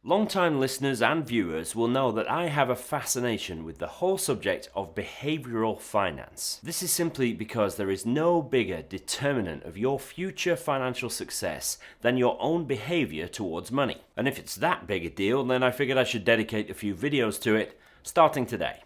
Long-time listeners and viewers will know that I have a fascination with the whole subject of behavioural finance. This is simply because there is no bigger determinant of your future financial success than your own behaviour towards money. And if it's that big a deal, then I figured I should dedicate a few videos to it, starting today.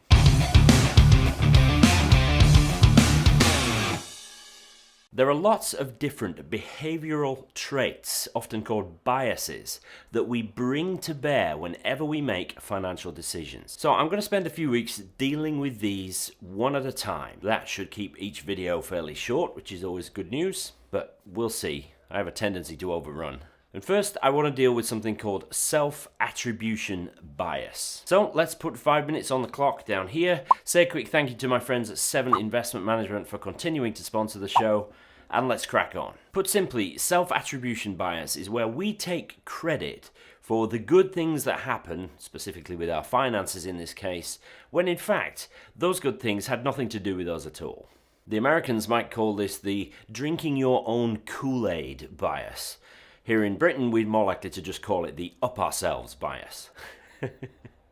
There are lots of different behavioural traits, often called biases, that we bring to bear whenever we make financial decisions. So I'm going to spend a few weeks dealing with these one at a time. That should keep each video fairly short, which is always good news, but we'll see. I have a tendency to overrun. And first, I want to deal with something called self-attribution bias. So let's put 5 minutes on the clock down here. Say a quick thank you to my friends at 7 Investment Management for continuing to sponsor the show. And let's crack on. Put simply, self-attribution bias is where we take credit for the good things that happen, specifically with our finances in this case, when in fact, those good things had nothing to do with us at all. The Americans might call this the drinking your own Kool-Aid bias. Here in Britain, we'd more likely to just call it the up ourselves bias.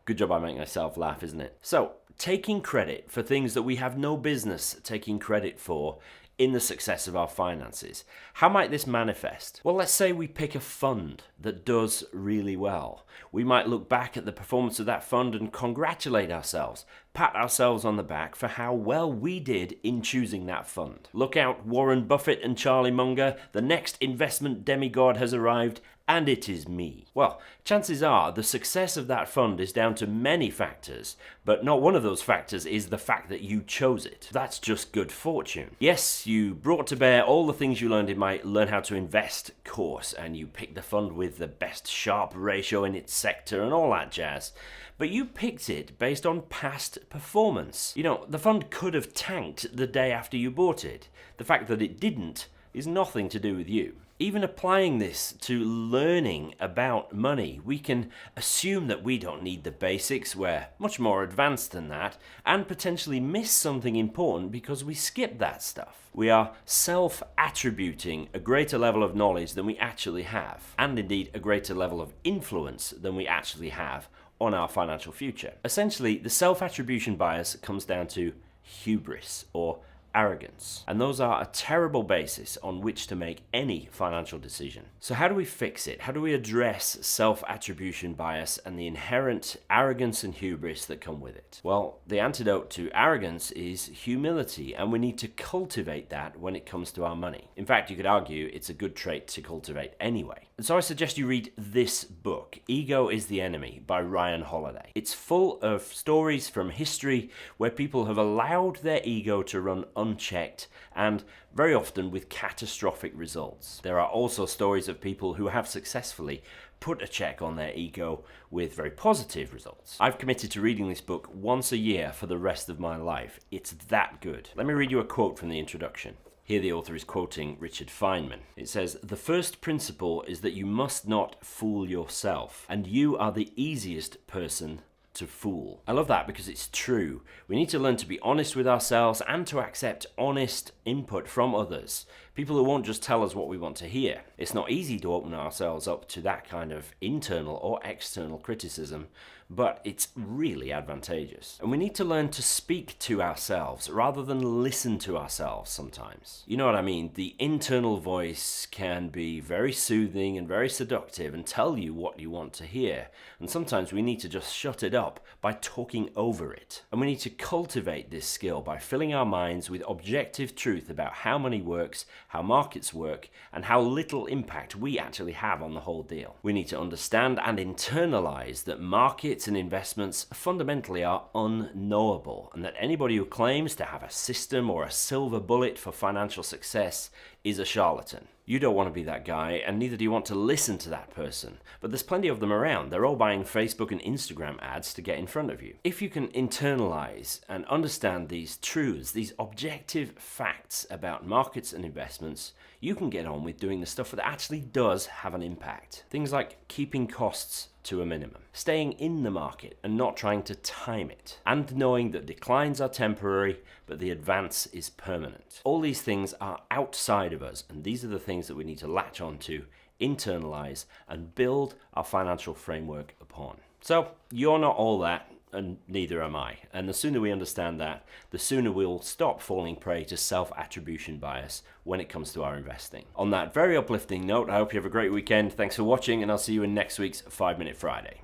Good job I make myself laugh, isn't it? So, taking credit for things that we have no business taking credit for in the success of our finances. How might this manifest? Well, let's say we pick a fund that does really well. We might look back at the performance of that fund and congratulate ourselves, pat ourselves on the back for how well we did in choosing that fund. Look out, Warren Buffett and Charlie Munger, the next investment demigod has arrived, and it is me. Well, chances are the success of that fund is down to many factors, but not one of those factors is the fact that you chose it. That's just good fortune. Yes, you brought to bear all the things you learned in my Learn How to Invest course, and you picked the fund with the best Sharpe ratio in its sector and all that jazz. But you picked it based on past performance. You know, the fund could have tanked the day after you bought it. The fact that it didn't is nothing to do with you. Even applying this to learning about money, we can assume that we don't need the basics, we're much more advanced than that, and potentially miss something important because we skip that stuff. We are self-attributing a greater level of knowledge than we actually have, and indeed a greater level of influence than we actually have on our financial future. Essentially, the self-attribution bias comes down to hubris, or arrogance. And those are a terrible basis on which to make any financial decision. So how do we fix it? How do we address self-attribution bias and the inherent arrogance and hubris that come with it? Well, the antidote to arrogance is humility, and we need to cultivate that when it comes to our money. In fact, you could argue it's a good trait to cultivate anyway. And so I suggest you read this book, Ego is the Enemy by Ryan Holiday. It's full of stories from history where people have allowed their ego to run unchecked, and very often with catastrophic results. There are also stories of people who have successfully put a check on their ego with very positive results. I've committed to reading this book once a year for the rest of my life. It's that good. Let me read you a quote from the introduction. Here the author is quoting Richard Feynman. It says, "The first principle is that you must not fool yourself, and you are the easiest person to fool." I love that because it's true. We need to learn to be honest with ourselves and to accept honest input from others. People who won't just tell us what we want to hear. It's not easy to open ourselves up to that kind of internal or external criticism, but it's really advantageous. And we need to learn to speak to ourselves rather than listen to ourselves sometimes. You know what I mean? The internal voice can be very soothing and very seductive and tell you what you want to hear. And sometimes we need to just shut it up by talking over it. And we need to cultivate this skill by filling our minds with objective truth about how money works, how markets work, and how little impact we actually have on the whole deal. We need to understand and internalize that markets and investments fundamentally are unknowable, and that anybody who claims to have a system or a silver bullet for financial success is a charlatan. You don't want to be that guy, and neither do you want to listen to that person. But there's plenty of them around. They're all buying Facebook and Instagram ads to get in front of you. If you can internalize and understand these truths, these objective facts about markets and investments, you can get on with doing the stuff that actually does have an impact. Things like keeping costs to a minimum, staying in the market and not trying to time it, and knowing that declines are temporary but the advance is permanent. All these things are outside of us, and these are the things that we need to latch on to internalize, and build our financial framework upon. So you're not all that, and neither am I. And the sooner we understand that, the sooner we'll stop falling prey to self-attribution bias when it comes to our investing. On that very uplifting note, I hope you have a great weekend. Thanks for watching, and I'll see you in next week's 5 Minute Friday.